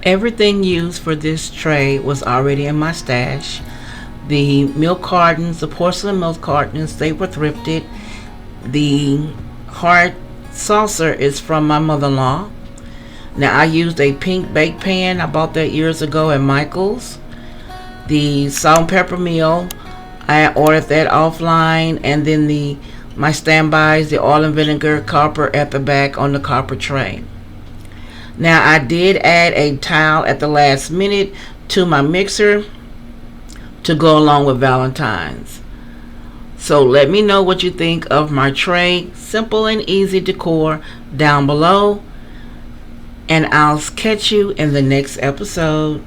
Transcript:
Everything used for this tray was already in my stash. The milk cartons, the porcelain milk cartons, they were thrifted. The hard saucer is from my mother-in-law. Now I used a pink bake pan. I bought that years ago at Michael's. The salt and pepper meal, I ordered that offline, and then the my standbys, the oil and vinegar copper at the back on the copper tray. Now I did add a towel at the last minute to my mixer to go along with Valentines. So let me know what you think of my tray, simple and easy decor, down below, and I'll catch you in the next episode.